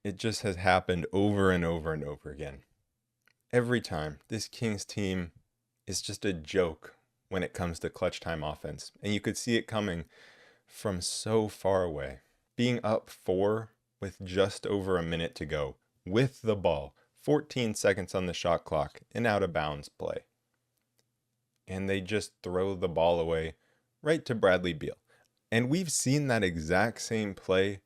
It just has happened over and over and over again. Every time, this Kings team is just a joke when it comes to clutch time offense. And you could see it coming from so far away. Being up four with just over a minute to go, with the ball, 14 seconds on the shot clock, an out of bounds play. And they just throw the ball away right to Bradley Beal. And we've seen that exact same play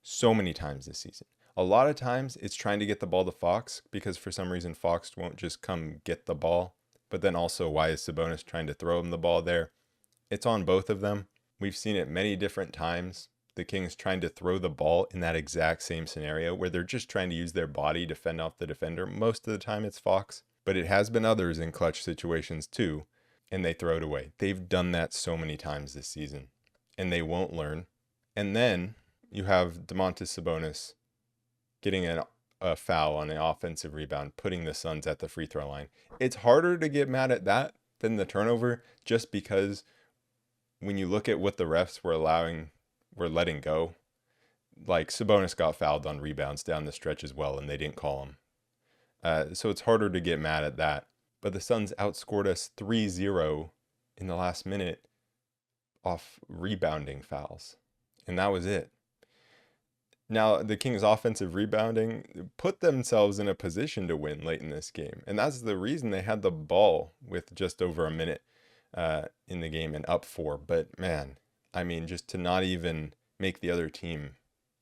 so many times this season. A lot of times it's trying to get the ball to Fox because for some reason Fox won't just come get the ball. But then also, why is Sabonis trying to throw him the ball there? It's on both of them. We've seen it many different times. The Kings trying to throw the ball in that exact same scenario where they're just trying to use their body to fend off the defender. Most of the time it's Fox, but it has been others in clutch situations too, and they throw it away. They've done that so many times this season, and they won't learn. And then you have Domantas Sabonis getting a foul on an offensive rebound, putting the Suns at the free throw line. It's harder to get mad at that than the turnover, just because when you look at what the refs were letting go, like Sabonis got fouled on rebounds down the stretch as well, and they didn't call him. So it's harder to get mad at that. But the Suns outscored us 3-0 in the last minute off rebounding fouls. And that was it. Now, the Kings' offensive rebounding put themselves in a position to win late in this game. And that's the reason they had the ball with just over a minute in the game and up four. But man, I mean, just to not even make the other team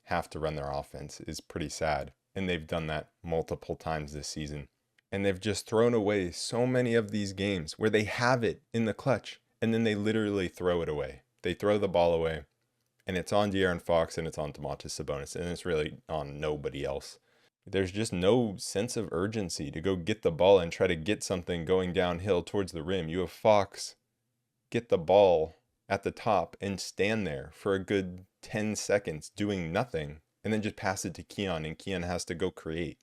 have to run their offense is pretty sad. And they've done that multiple times this season. And they've just thrown away so many of these games where they have it in the clutch and then they literally throw it away. They throw the ball away, and it's on De'Aaron Fox and it's on Domantas Sabonis, and it's really on nobody else. There's just no sense of urgency to go get the ball and try to get something going downhill towards the rim. You have Fox get the ball at the top and stand there for a good 10 seconds doing nothing, and then just pass it to Keon, and Keon has to go create.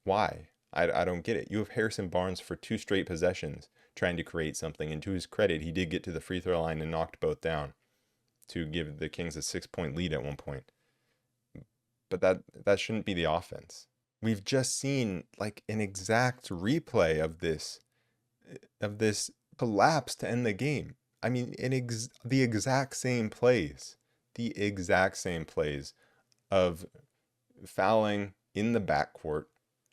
Why? I don't get it. You have Harrison Barnes for 2 straight possessions trying to create something, and to his credit, he did get to the free throw line and knocked both down to give the Kings a 6-point lead at one point. But that shouldn't be the offense. We've just seen like an exact replay of this collapse to end the game. I mean, the exact same plays of fouling in the backcourt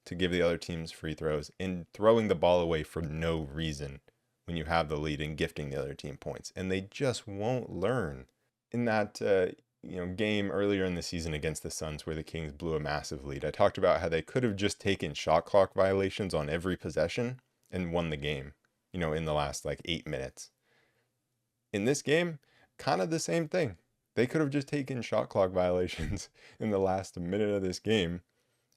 to give the other teams free throws and throwing the ball away for no reason when you have the lead and gifting the other team points. And they just won't learn. In that game earlier in the season against the Suns where the Kings blew a massive lead, I talked about how they could have just taken shot clock violations on every possession and won the game, in the last like 8 minutes. In this game, kind of the same thing. They could have just taken shot clock violations in the last minute of this game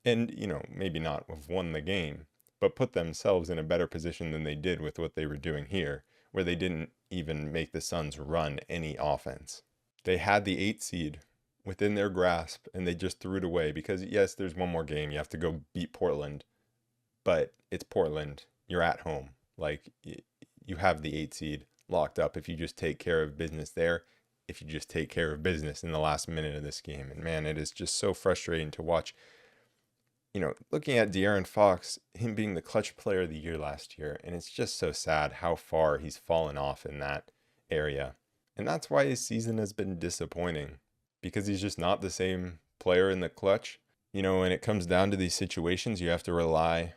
and, maybe not have won the game, but put themselves in a better position than they did with what they were doing here, where they didn't even make the Suns run any offense. They had the 8 seed within their grasp and they just threw it away because, yes, there's one more game. You have to go beat Portland, but it's Portland. You're at home. Like, you have the 8 seed locked up if you just take care of business there, if you just take care of business in the last minute of this game. And man, it is just so frustrating to watch. Looking at De'Aaron Fox, him being the clutch player of the year last year, and it's just so sad how far he's fallen off in that area. And that's why his season has been disappointing, because he's just not the same player in the clutch. When it comes down to these situations, you have to rely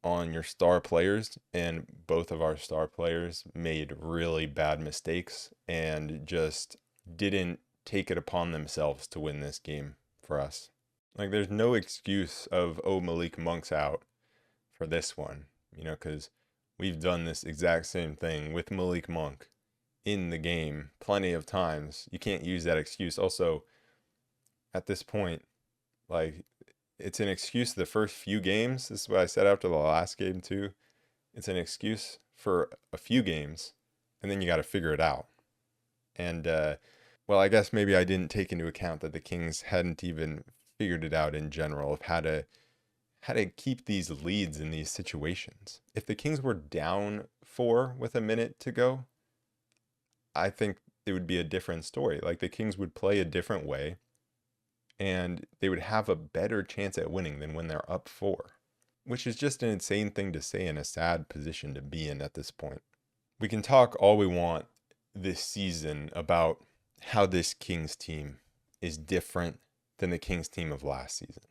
on your star players, and both of our star players made really bad mistakes and just didn't take it upon themselves to win this game for us. Like, there's no excuse of, oh, Malik Monk's out for this one, because we've done this exact same thing with Malik Monk in the game plenty of times. You can't use that excuse. Also, at this point, like, it's an excuse the first few games. This is what I said after the last game too. It's an excuse for a few games, and then you got to figure it out. And well, I guess maybe I didn't take into account that the Kings hadn't even figured it out in general of how to keep these leads in these situations. If the Kings were down 4 with a minute to go, I think it would be a different story. Like, the Kings would play a different way. and they would have a better chance at winning than when they're up 4, which is just an insane thing to say and a sad position to be in at this point. We can talk all we want this season about how this Kings team is different than the Kings team of last season.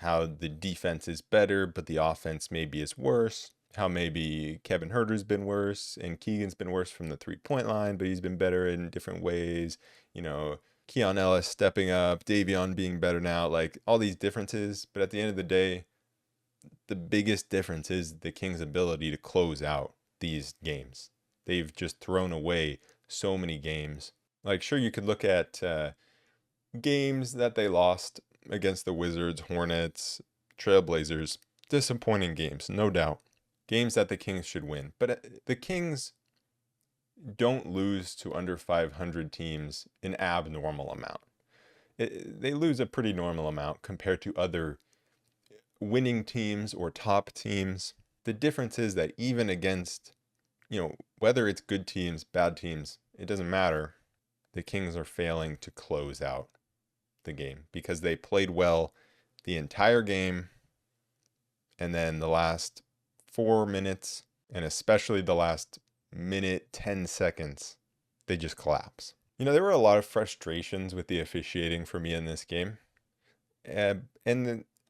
How the defense is better, but the offense maybe is worse. How maybe Kevin Huerter's been worse and Keegan's been worse from the 3-point line, but he's been better in different ways. You know, Keon Ellis stepping up, Davion being better now, like all these differences. But at the end of the day, the biggest difference is the Kings' ability to close out these games. They've just thrown away so many games. Like, sure, you could look at games that they lost against the Wizards, Hornets, Trailblazers. Disappointing games, no doubt. Games that the Kings should win. But the Kings don't lose to under 500 teams an abnormal amount. They lose a pretty normal amount compared to other winning teams or top teams. The difference is that even against, whether it's good teams, bad teams, it doesn't matter. The Kings are failing to close out the game because they played well the entire game, and then the last 4 minutes, and especially the last minute 10 seconds, they just collapse. There were a lot of frustrations with the officiating for me in this game, and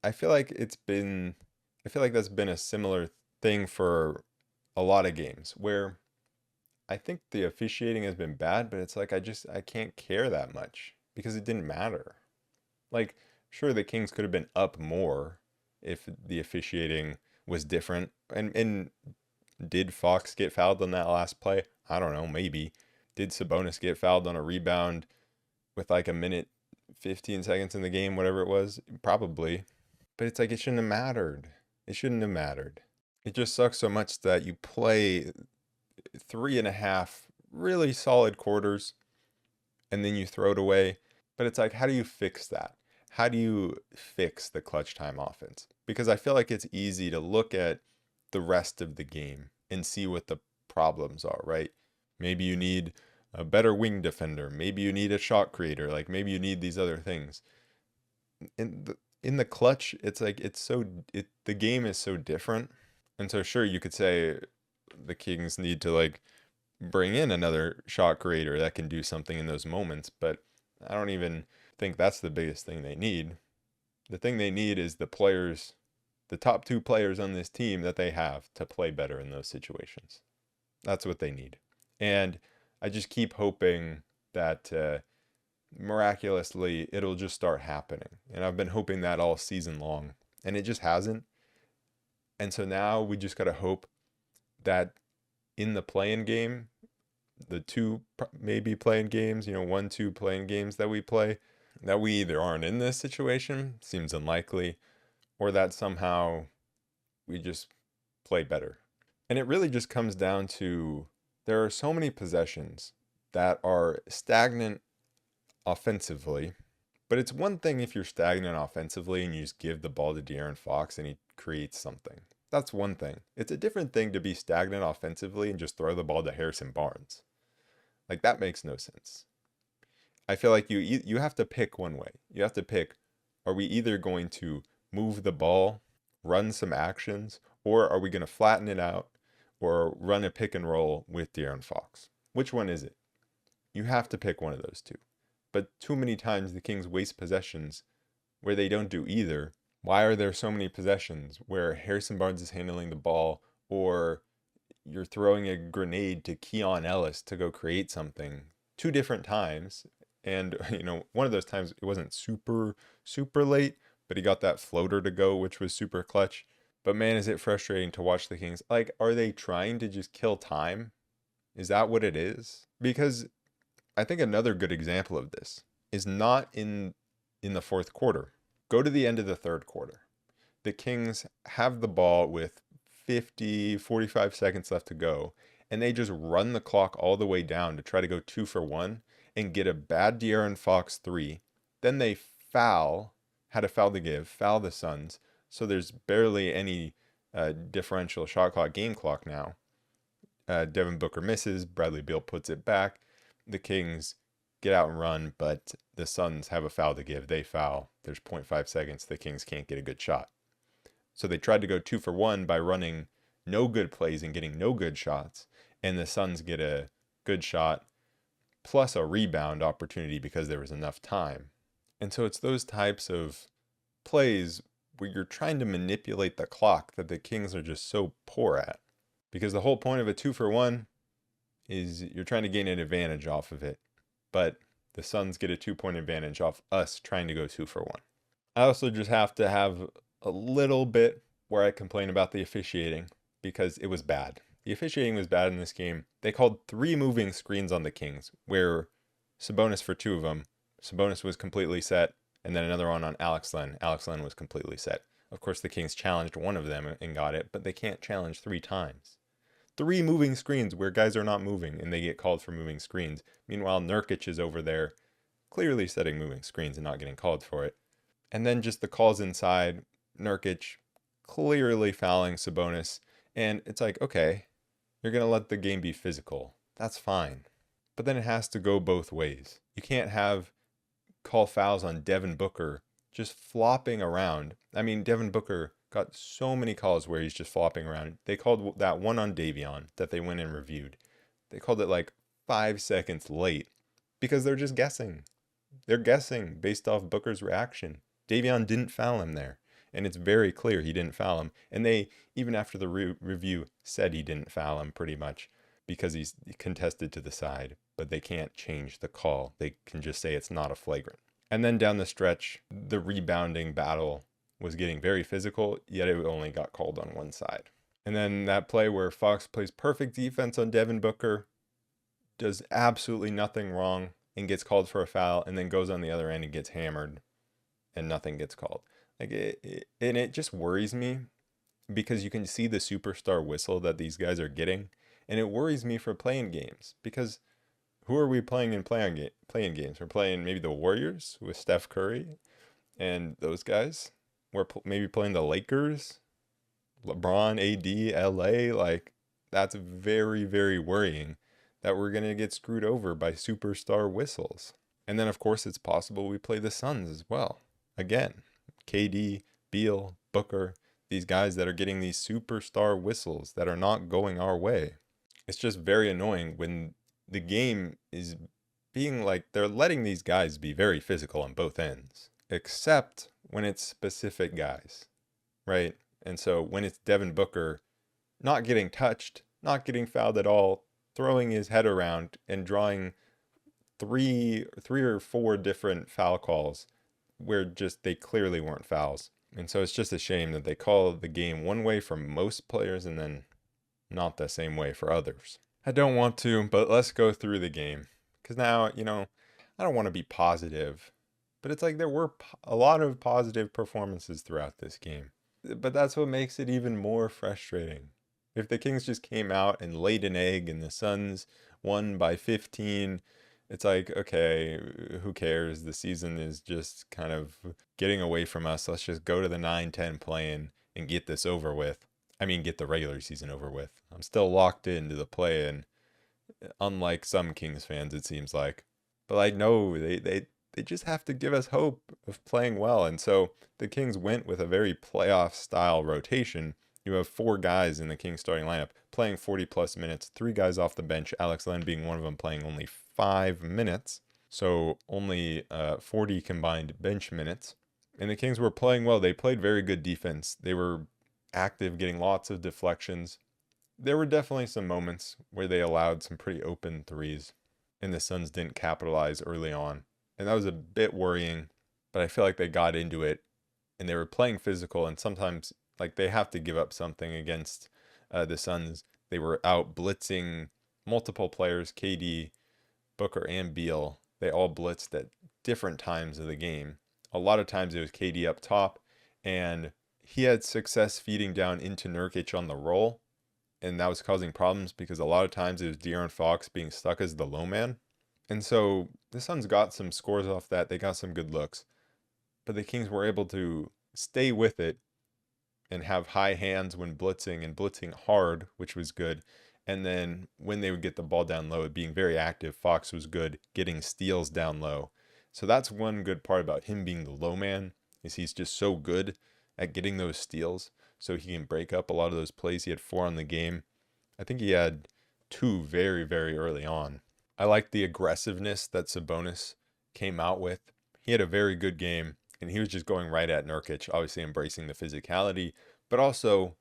I feel like that's been a similar thing for a lot of games where I think the officiating has been bad, but it's like I can't care that much because it didn't matter. Like, sure, the Kings could have been up more if the officiating was different. And did Fox get fouled on that last play? I don't know, maybe. Did Sabonis get fouled on a rebound with like a minute 15 seconds in the game, whatever it was? Probably. But it's like it shouldn't have mattered. It shouldn't have mattered. It just sucks so much that you play 3.5 really solid quarters and then you throw it away. But it's like, how do you fix that? How do you fix the clutch time offense? Because I feel like it's easy to look at the rest of the game and see what the problems are, right? Maybe you need a better wing defender. Maybe you need a shot creator. Like maybe you need these other things. In the clutch, it's like the game is so different. And so sure, you could say the Kings need to like bring in another shot creator that can do something in those moments, but I don't even think that's the biggest thing they need. The thing they need is the top 2 players on this team that they have to play better in those situations. That's what they need. And I just keep hoping that miraculously it'll just start happening. And I've been hoping that all season long, and it just hasn't. And so now we just got to hope that in the play-in game, the 2 maybe playing games, 1-2 playing games that we play, that we either aren't in this situation, seems unlikely, or that somehow we just play better. And it really just comes down to there are so many possessions that are stagnant offensively, but it's one thing if you're stagnant offensively and you just give the ball to De'Aaron Fox and he creates something. That's one thing. It's a different thing to be stagnant offensively and just throw the ball to Harrison Barnes. Like, that makes no sense. I feel like you have to pick one way. You have to pick, are we either going to move the ball, run some actions, or are we going to flatten it out or run a pick and roll with De'Aaron Fox? Which one is it? You have to pick one of those 2. But too many times the Kings waste possessions where they don't do either. Why are there so many possessions where Harrison Barnes is handling the ball, or you're throwing a grenade to Keon Ellis to go create something 2 different times? And, one of those times it wasn't super, super late, but he got that floater to go, which was super clutch. But man, is it frustrating to watch the Kings. Like, are they trying to just kill time? Is that what it is? Because I think another good example of this is not in the 4th quarter. Go to the end of the 3rd quarter. The Kings have the ball with 45 seconds left to go, and they just run the clock all the way down to try to go 2 for 1 and get a bad De'Aaron Fox 3. Then they had a foul to give, foul the Suns, so there's barely any differential shot clock, game clock now. Devin Booker misses, Bradley Beal puts it back. The Kings get out and run, but the Suns have a foul to give. They foul. There's zero point 0.5 seconds. The Kings can't get a good shot. So they tried to go 2 for 1 by running no good plays and getting no good shots. And the Suns get a good shot plus a rebound opportunity because there was enough time. And so it's those types of plays where you're trying to manipulate the clock that the Kings are just so poor at. Because the whole point of a 2 for 1 is you're trying to gain an advantage off of it. But the Suns get a 2-point advantage off us trying to go 2 for 1. I also just have to have a little bit where I complain about the officiating because it was bad. The officiating was bad in this game. They called 3 moving screens on the Kings where Sabonis for 2 of them. Sabonis was completely set, and then another one on Alex Len. Alex Len was completely set. Of course, the Kings challenged one of them and got it, but they can't challenge 3 times. 3 moving screens where guys are not moving and they get called for moving screens. Meanwhile, Nurkic is over there clearly setting moving screens and not getting called for it. And then just the calls inside, Nurkic clearly fouling Sabonis. And it's like, okay, you're going to let the game be physical. That's fine. But then it has to go both ways. You can't have call fouls on Devin Booker just flopping around. I mean, Devin Booker got so many calls where he's just flopping around. They called that one on Davion that they went and reviewed. They called it like 5 seconds late because they're just guessing. They're guessing based off Booker's reaction. Davion didn't foul him there. And it's very clear he didn't foul him. And they, even after the review, said he didn't foul him pretty much because he's contested to the side. But they can't change the call. They can just say it's not a flagrant. And then down the stretch, the rebounding battle was getting very physical, yet it only got called on one side. And then that play where Fox plays perfect defense on Devin Booker, does absolutely nothing wrong, and gets called for a foul, and then goes on the other end and gets hammered, and nothing gets called. And it just worries me because you can see the superstar whistle that these guys are getting, and it worries me for playing games because who are we playing in playing games? We're playing maybe the Warriors with Steph Curry and those guys. We're maybe playing the Lakers, LeBron, AD, LA. Like, that's very, very worrying that we're going to get screwed over by superstar whistles. And then, of course, it's possible we play the Suns as well. Again, KD, Beal, Booker, these guys that are getting these superstar whistles that are not going our way. It's just very annoying when the game is being like, they're letting these guys be very physical on both ends, except when it's specific guys, right? And so when it's Devin Booker not getting touched, not getting fouled at all, throwing his head around and drawing three or four different foul calls where just they clearly weren't fouls. And so it's just a shame that they call the game one way for most players and then not the same way for others. I don't want to, but let's go through the game. Because now, I don't want to be positive, but it's like there were a lot of positive performances throughout this game. But that's what makes it even more frustrating. If the Kings just came out and laid an egg and the Suns won by 15, it's like, okay, who cares? The season is just kind of getting away from us. Let's just go to the 9-10 play-in and get this over with. I mean, get the regular season over with. I'm still locked into the play-in, unlike some Kings fans, it seems like. But I know they just have to give us hope of playing well. And so the Kings went with a very playoff-style rotation. You have 4 guys in the Kings starting lineup playing 40-plus minutes, 3 guys off the bench, Alex Len being one of them playing only 5 minutes. So only 40 combined bench minutes. And the Kings were playing well. They played very good defense. They were active, getting lots of deflections. There were definitely some moments where they allowed some pretty open threes, and the Suns didn't capitalize early on. And that was a bit worrying, but I feel like they got into it, and they were playing physical, and sometimes like they have to give up something against the Suns. They were out blitzing multiple players, KD, Booker, and Beal. They all blitzed at different times of the game. A lot of times it was KD up top, and he had success feeding down into Nurkic on the roll, and that was causing problems because a lot of times it was De'Aaron Fox being stuck as the low man. And so the Suns got some scores off that. They got some good looks. But the Kings were able to stay with it and have high hands when blitzing and blitzing hard, which was good. And then when they would get the ball down low, being very active, Fox was good getting steals down low. So that's one good part about him being the low man, is he's just so good at getting those steals. So he can break up a lot of those plays. He had 4 on the game. I think he had 2 very, very early on. I like the aggressiveness that Sabonis came out with. He had a very good game, and he was just going right at Nurkic, obviously embracing the physicality, but also,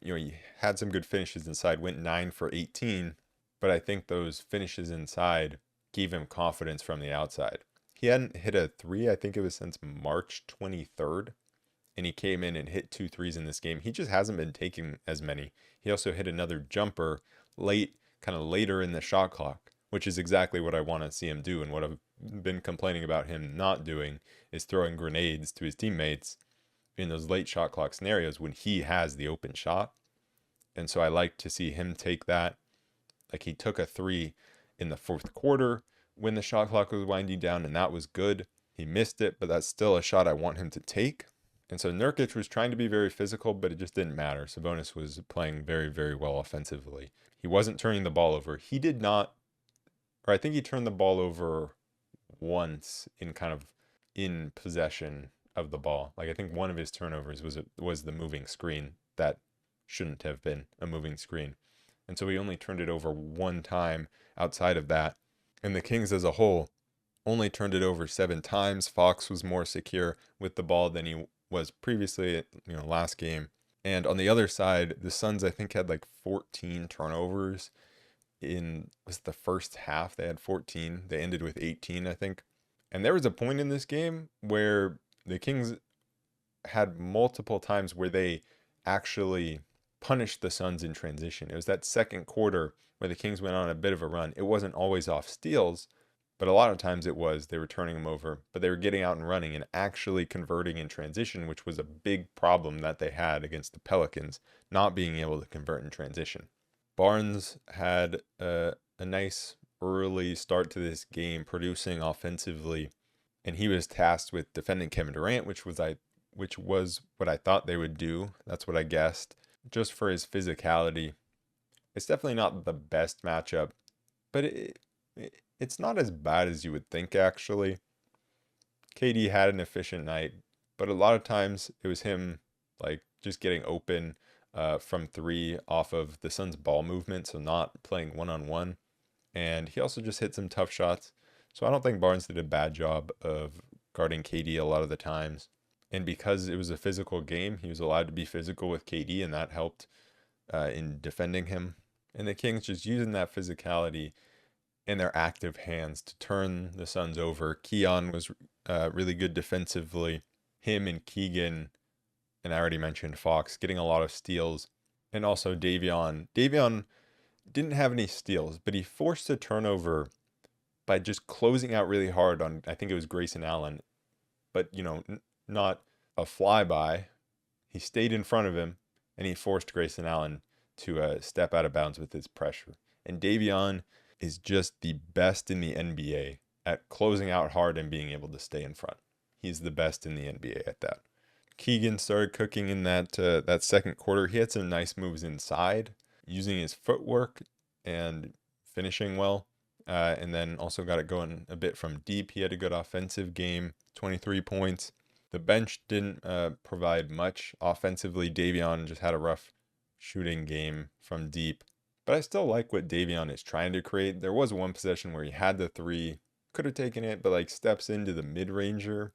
he had some good finishes inside, went 9 for 18, but I think those finishes inside gave him confidence from the outside. He hadn't hit a 3, I think it was since March 23rd, and he came in and hit 2 threes in this game. He just hasn't been taking as many. He also hit another jumper kind of later in the shot clock, which is exactly what I want to see him do. And what I've been complaining about him not doing is throwing grenades to his teammates in those late shot clock scenarios when he has the open shot. And so I like to see him take that. Like, he took a 3 in the 4th quarter when the shot clock was winding down, and that was good. He missed it, but that's still a shot I want him to take. And so Nurkic was trying to be very physical, but it just didn't matter. Sabonis was playing very, very well offensively. He wasn't turning the ball over. He did not, or I think he turned the ball over once in possession of the ball. Like, I think one of his turnovers was the moving screen that shouldn't have been a moving screen. And so he only turned it over one time outside of that. And the Kings as a whole only turned it over 7 times. Fox was more secure with the ball than he was previously, last game. And on the other side, the Suns, I think, had like 14 turnovers was the first half. They had 14. They ended with 18, I think. And there was a point in this game where the Kings had multiple times where they actually punished the Suns in transition. It was that second quarter where the Kings went on a bit of a run. It wasn't always off steals, but a lot of times it was. They were turning them over, but they were getting out and running and actually converting in transition, which was a big problem that they had against the Pelicans, not being able to convert in transition. Barnes had a nice early start to this game, producing offensively, and he was tasked with defending Kevin Durant, which was what I thought they would do. That's what I guessed, just for his physicality. It's definitely not the best matchup, but it's not as bad as you would think, actually. KD had an efficient night, but a lot of times it was him like just getting open from 3 off of the Suns' ball movement, so not playing one-on-one. And he also just hit some tough shots. So I don't think Barnes did a bad job of guarding KD a lot of the times. And because it was a physical game, he was allowed to be physical with KD, and that helped in defending him. And the Kings just using that physicality in their active hands to turn the Suns over. Keon was really good defensively. Him and Keegan, and I already mentioned Fox, getting a lot of steals. And also Davion. Davion didn't have any steals, but he forced a turnover by just closing out really hard on, I think it was Grayson Allen. But, not a flyby. He stayed in front of him, and he forced Grayson Allen to step out of bounds with his pressure. And Davion is just the best in the NBA at closing out hard and being able to stay in front. He's the best in the NBA at that. Keegan started cooking in that second quarter. He had some nice moves inside, using his footwork and finishing well. And then also got it going a bit from deep. He had a good offensive game, 23 points. The bench didn't provide much offensively. Davion just had a rough shooting game from deep. But I still like what Davion is trying to create. There was one possession where he had the 3, could have taken it, but steps into the mid-ranger,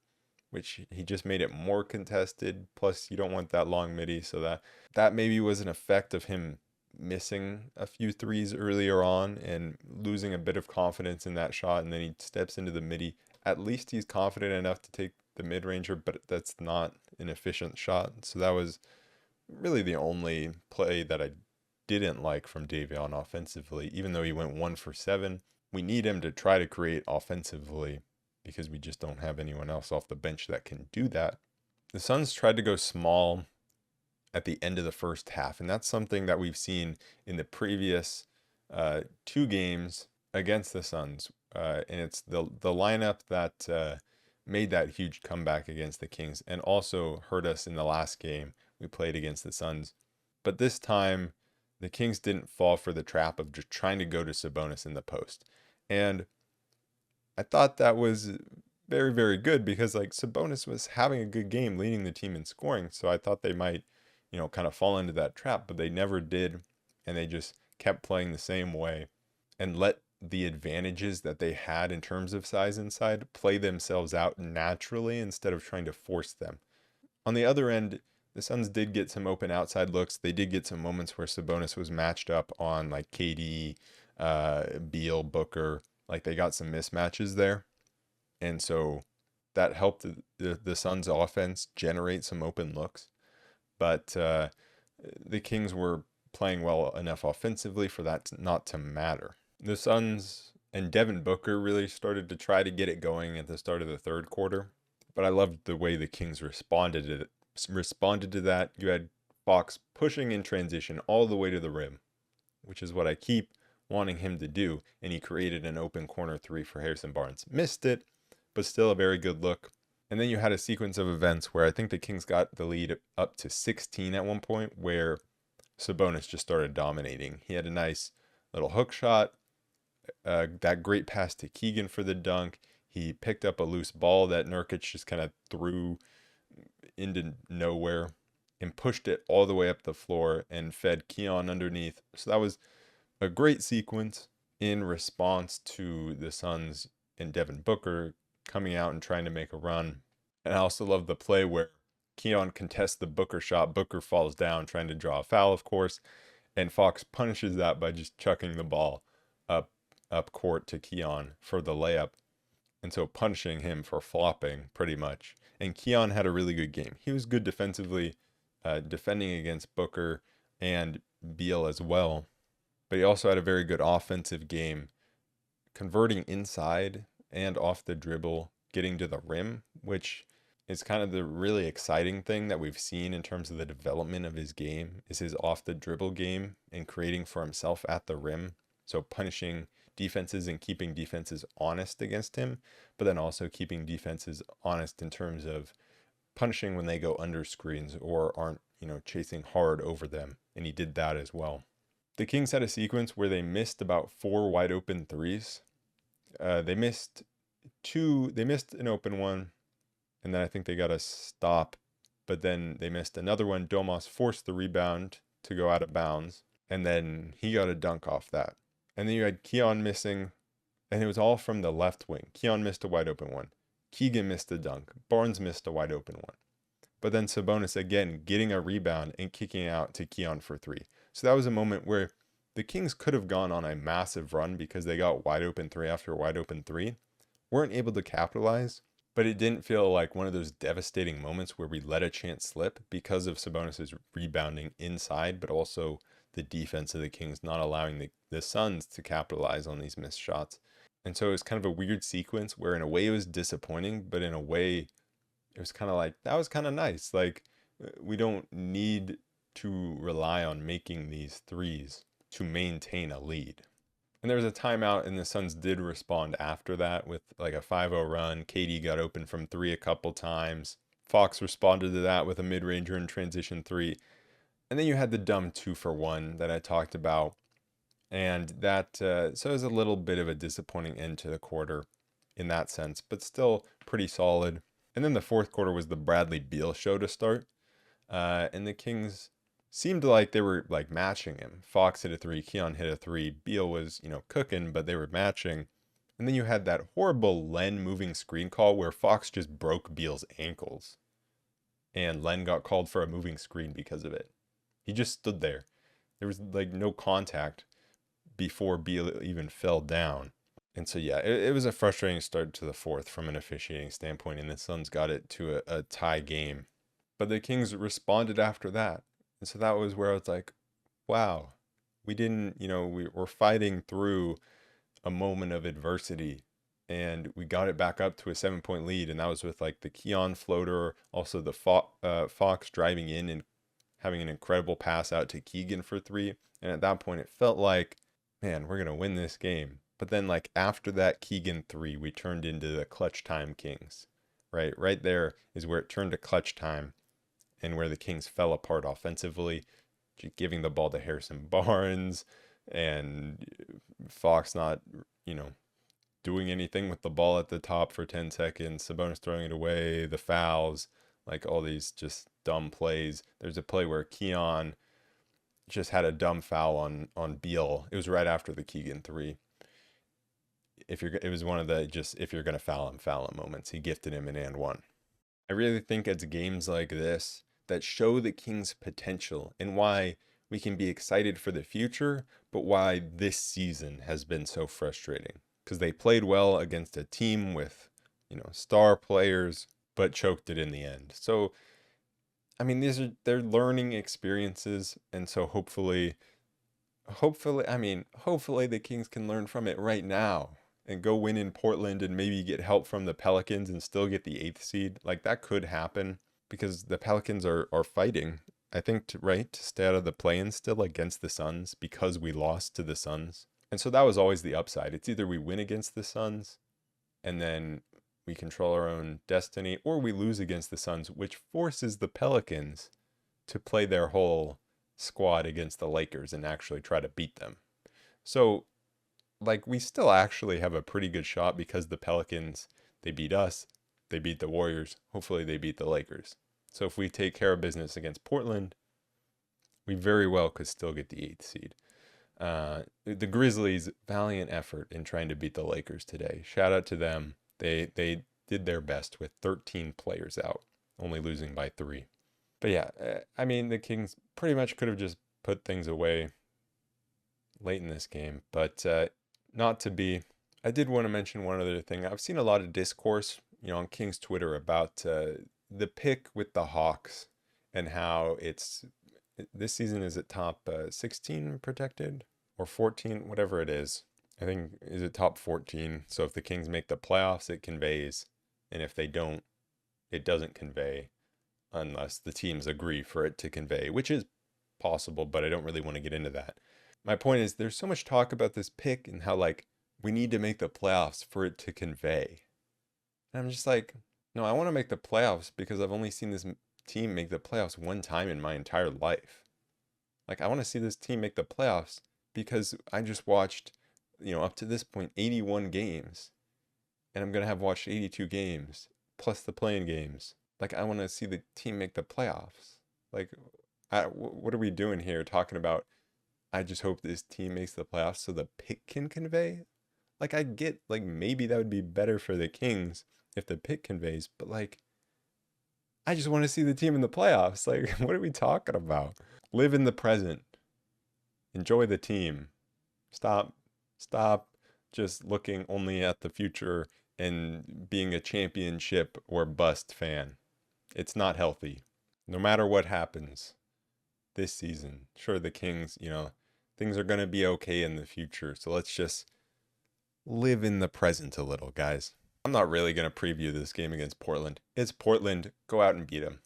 which he just made it more contested. Plus, you don't want that long midi, so that maybe was an effect of him missing a few 3s earlier on and losing a bit of confidence in that shot, and then he steps into the midi. At least he's confident enough to take the mid-ranger, but that's not an efficient shot. So that was really the only play that I didn't like from Davion offensively. Even though he went 1 for 7, we need him to try to create offensively because we just don't have anyone else off the bench that can do that. The Suns tried to go small at the end of the first half, and that's something that we've seen in the previous 2 games against the Suns. And it's the lineup that made that huge comeback against the Kings and also hurt us in the last game we played against the Suns. But this time, the Kings didn't fall for the trap of just trying to go to Sabonis in the post. And I thought that was very, very good because like Sabonis was having a good game leading the team in scoring. So I thought they might, kind of fall into that trap, but they never did. And they just kept playing the same way and let the advantages that they had in terms of size inside play themselves out naturally instead of trying to force them. On the other end, the Suns did get some open outside looks. They did get some moments where Sabonis was matched up on like KD, Beal, Booker. Like they got some mismatches there. And so that helped the Suns offense generate some open looks. But the Kings were playing well enough offensively for that not to matter. The Suns and Devin Booker really started to try to get it going at the start of the third quarter. But I loved the way the Kings responded to that. You had Fox pushing in transition all the way to the rim, which is what I keep wanting him to do. And he created an open corner three for Harrison Barnes. Missed it, but still a very good look. And then you had a sequence of events where I think the Kings got the lead up to 16 at one point, where Sabonis just started dominating. He had a nice little hook shot, that great pass to Keegan for the dunk. He picked up a loose ball that Nurkic just kind of threw into nowhere and pushed it all the way up the floor and fed Keon underneath. So that was a great sequence in response to the Suns and Devin Booker coming out and trying to make a run. And I also love the play where Keon contests the Booker shot. Booker falls down trying to draw a foul, of course, and Fox punishes that by just chucking the ball up court to Keon for the layup. And so punishing him for flopping pretty much. And Keon had a really good game. He was good defensively, defending against Booker and Beal as well. But he also had a very good offensive game, converting inside and off the dribble, getting to the rim, which is kind of the really exciting thing that we've seen in terms of the development of his game, is his off the dribble game and creating for himself at the rim. So punishing defenses and keeping defenses honest against him, but then also keeping defenses honest in terms of punishing when they go under screens or aren't, chasing hard over them. And he did that as well. The Kings had a sequence where they missed about 4 wide open threes. They missed an open one, and then I think they got a stop, but then they missed another one. Domas forced the rebound to go out of bounds, and then he got a dunk off that. And then you had Keon missing, and it was all from the left wing. Keon missed a wide open one. Keegan missed a dunk. Barnes missed a wide open one. But then Sabonis again getting a rebound and kicking out to Keon for 3. So that was a moment where the Kings could have gone on a massive run because they got wide open 3 after wide open 3. Weren't able to capitalize, but it didn't feel like one of those devastating moments where we let a chance slip because of Sabonis' rebounding inside, but also the defense of the Kings not allowing the Suns to capitalize on these missed shots. And so it was kind of a weird sequence where in a way it was disappointing, but in a way it was kind of like, that was kind of nice. Like, we don't need to rely on making these threes to maintain a lead. And there was a timeout, and the Suns did respond after that with like a 5-0 run. KD got open from 3 a couple times. Fox responded to that with a mid-ranger in transition 3. And then you had the dumb 2-for-1 that I talked about. And that, so it was a little bit of a disappointing end to the quarter in that sense, but still pretty solid. And then the fourth quarter was the Bradley Beal show to start. And the Kings seemed like they were like matching him. Fox hit a 3, Keon hit a 3. Beal was, cooking, but they were matching. And then you had that horrible Len moving screen call where Fox just broke Beal's ankles. And Len got called for a moving screen because of it. He just stood there. There was like no contact before Beal even fell down. And so, yeah, it was a frustrating start to the fourth from an officiating standpoint, and the Suns got it to a tie game. But the Kings responded after that. And so that was where I was like, wow, we didn't, we were fighting through a moment of adversity, and we got it back up to a 7-point lead. And that was with like the Keon floater, also the Fox driving in and having an incredible pass out to Keegan for 3. And at that point, it felt like, man, we're going to win this game. But then like after that Keegan 3, we turned into the clutch time Kings, right? Right there is where it turned to clutch time and where the Kings fell apart offensively. giving the ball to Harrison Barnes and Fox not, doing anything with the ball at the top for 10 seconds, Sabonis throwing it away, the fouls, like all these just dumb plays. There's a play where Keon just had a dumb foul on Beal. It was right after the Keegan three. It was one of the just if you're gonna foul him moments. He gifted him an and one. I really think it's games like this that show the Kings' potential and why we can be excited for the future, but why this season has been so frustrating. Because they played well against a team with, star players, but choked it in the end. So, I mean, they're learning experiences, and so hopefully the Kings can learn from it right now and go win in Portland and maybe get help from the Pelicans and still get the 8th seed. Like that could happen because the Pelicans are fighting, I think, to stay out of the play-in still against the Suns because we lost to the Suns. And so that was always the upside. It's either we win against the Suns and then we control our own destiny, or we lose against the Suns, which forces the Pelicans to play their whole squad against the Lakers and actually try to beat them. So, like, we still actually have a pretty good shot because the Pelicans, they beat us, they beat the Warriors, hopefully they beat the Lakers. So if we take care of business against Portland, we very well could still get the 8th seed. The Grizzlies, valiant effort in trying to beat the Lakers today. Shout out to them. They did their best with 13 players out, only losing by 3. But yeah, I mean, the Kings pretty much could have just put things away late in this game, but not to be. I did want to mention one other thing. I've seen a lot of discourse, on Kings Twitter about the pick with the Hawks and how this season is at top 16 protected or 14, whatever it is. I think is it top 14. So if the Kings make the playoffs, it conveys, and if they don't, it doesn't convey unless the teams agree for it to convey, which is possible, but I don't really want to get into that. My point is there's so much talk about this pick and how like we need to make the playoffs for it to convey. And I'm just like, no, I want to make the playoffs because I've only seen this team make the playoffs one time in my entire life. Like I want to see this team make the playoffs because I just watched, up to this point 81 games, and I'm going to have watched 82 games plus the playing games. Like I want to see the team make the playoffs. Like what are we doing here talking about I just hope this team makes the playoffs so the pick can convey? Like I get like maybe that would be better for the Kings if the pick conveys, but like I just want to see the team in the playoffs. Like what are we talking about? Live in the present. Enjoy the team. Stop just looking only at the future and being a championship or bust fan. It's not healthy. No matter what happens this season, sure, the Kings, things are going to be okay in the future. So let's just live in the present a little, guys. I'm not really going to preview this game against Portland. It's Portland. Go out and beat them.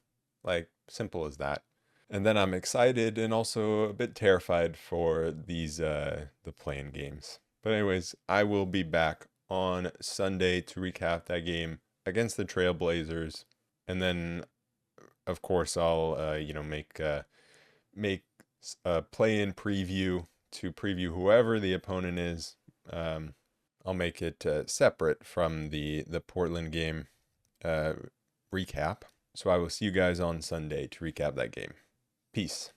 Like, simple as that. And then I'm excited and also a bit terrified for these the play-in games. But anyways, I will be back on Sunday to recap that game against the Trailblazers. And then, of course, I'll make a play-in preview to preview whoever the opponent is. I'll make it separate from the Portland game recap. So I will see you guys on Sunday to recap that game. Peace.